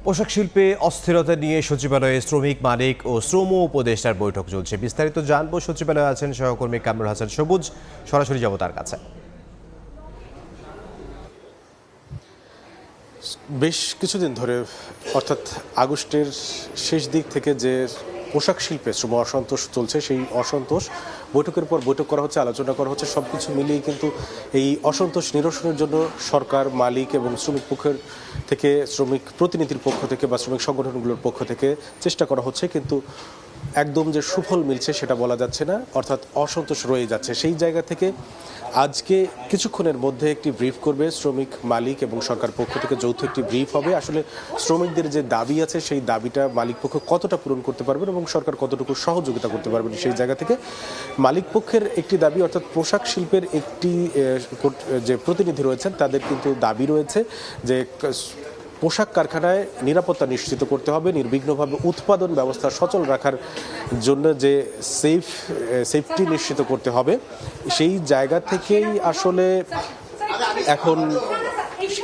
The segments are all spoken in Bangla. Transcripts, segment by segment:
পোশাক শিল্পে অস্থিরতা নিয়ে সচিবালয়ে শ্রমিক মালিক ও শ্রম উপদেষ্টার বৈঠক চলছে। বিস্তারিত জানবো, সচিবালয়ে আছেন সহকর্মী কামরুল হাসান সবুজ। সরাসরি যাব তার কাছে। বেশ কিছুদিন ধরে অর্থাৎ আগস্টের শেষ দিক থেকে যে পোশাক শিল্পে শ্রম অসন্তোষ চলছে, সেই অসন্তোষ বৈঠকের পর বৈঠক করা হচ্ছে, আলোচনা করা হচ্ছে। সব কিছু মিলিয়ে কিন্তু এই অসন্তোষ নিরসনের জন্য সরকার, মালিক এবং শ্রমিক পক্ষের থেকে, শ্রমিক প্রতিনিধির পক্ষ থেকে বা শ্রমিক সংগঠনগুলোর পক্ষ থেকে চেষ্টা করা হচ্ছে, কিন্তু একদম যে সুফল মিলছে সেটা বলা যাচ্ছে না, অর্থাৎ অসন্তোষ রয়ে যাচ্ছে। সেই জায়গা থেকে আজকে কিছুক্ষণের মধ্যে একটি ব্রিফ করবে শ্রমিক মালিক এবং সরকার পক্ষ থেকে, যৌথ একটি ব্রিফ হবে। আসলে শ্রমিকদের যে দাবি আছে সেই দাবিটা মালিক পক্ষ কতটা পূরণ করতে পারবেন এবং সরকার কতটুকু সহযোগিতা করতে পারবেন, সেই জায়গা থেকে মালিক পক্ষের একটি দাবি, অর্থাৎ পোশাক শিল্পের একটি যে প্রতিনিধি রয়েছেন তাদের কিন্তু দাবি রয়েছে যে পোশাক কারখানায় নিরাপত্তা নিশ্চিত করতে হবে, নির্বিঘ্নভাবে উৎপাদন ব্যবস্থা সচল রাখার জন্য যে সেফটি নিশ্চিত করতে হবে। সেই জায়গা থেকেই আসলে এখন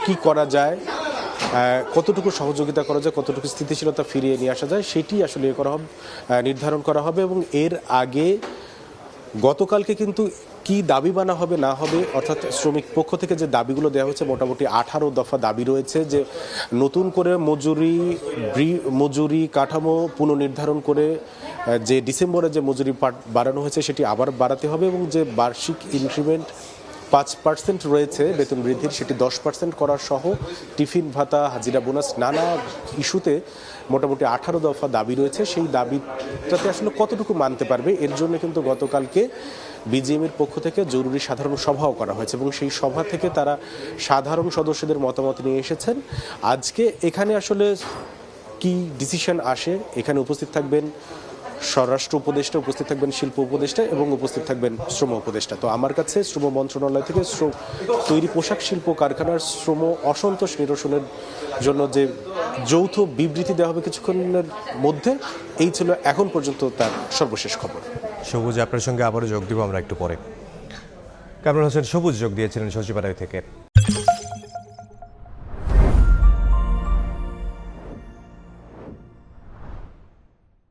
কি করা যায়, কতটুকু সহযোগিতা করা যায়, কতটুকু স্থিতিশীলতা ফিরিয়ে নিয়ে আসা যায়, সেটি আসলে নির্ধারণ করা হবে। এবং এর আগে গতকালকে কিন্তু কি দাবি মানা হবে না হবে, অর্থাৎ শ্রমিক পক্ষ থেকে যে দাবিগুলো দেওয়া হচ্ছে, মোটামুটি 18 দফা দাবি রয়েছে। যে নতুন করে মজুরি কাঠামো পুনর্নির্ধারণ করে যে ডিসেম্বরে যে মজুরি বাড়ানো হয়েছে সেটি আবার বাড়াতে হবে, এবং যে বার্ষিক ইনক্রিমেন্ট 5% রয়েছে বেতন বৃদ্ধির, সেটি 10% করা সহ টিফিন ভাতা, হাজিরা বোনাস, নানা ইস্যুতে মোটামুটি 18 দফা দাবি রয়েছে। সেই দাবিটাতে আসলে কতটুকু মানতে পারবে, এর জন্য কিন্তু গতকালকে বিজিএমের পক্ষ থেকে জরুরি সাধারণ সভাও করা হয়েছে, এবং সেই সভা থেকে তারা সাধারণ সদস্যদের মতামত নিয়ে এসেছেন। আজকে এখানে আসলে কি ডিসিশন আসে, এখানে উপস্থিত থাকবেন স্বরাষ্ট্র উপদেষ্টা, উপস্থিত থাকবেন শিল্প উপদেষ্টা এবং উপস্থিত থাকবেন শ্রম উপদেষ্টা। তো আমার কাছে শ্রম মন্ত্রণালয় থেকে তৈরি পোশাক শিল্প কারখানার শ্রম অসন্তোষ নিরসনের জন্য যে যৌথ বিবৃতি দেওয়া হবে কিছুক্ষণের মধ্যে, এই ছিল এখন পর্যন্ত তার সর্বশেষ খবর। সবুজ, আপনার সঙ্গে আবারও যোগ দিব আমরা একটু পরে। কামরুল হাসান সবুজ যোগ দিয়েছিলেন সচিবালয় থেকে।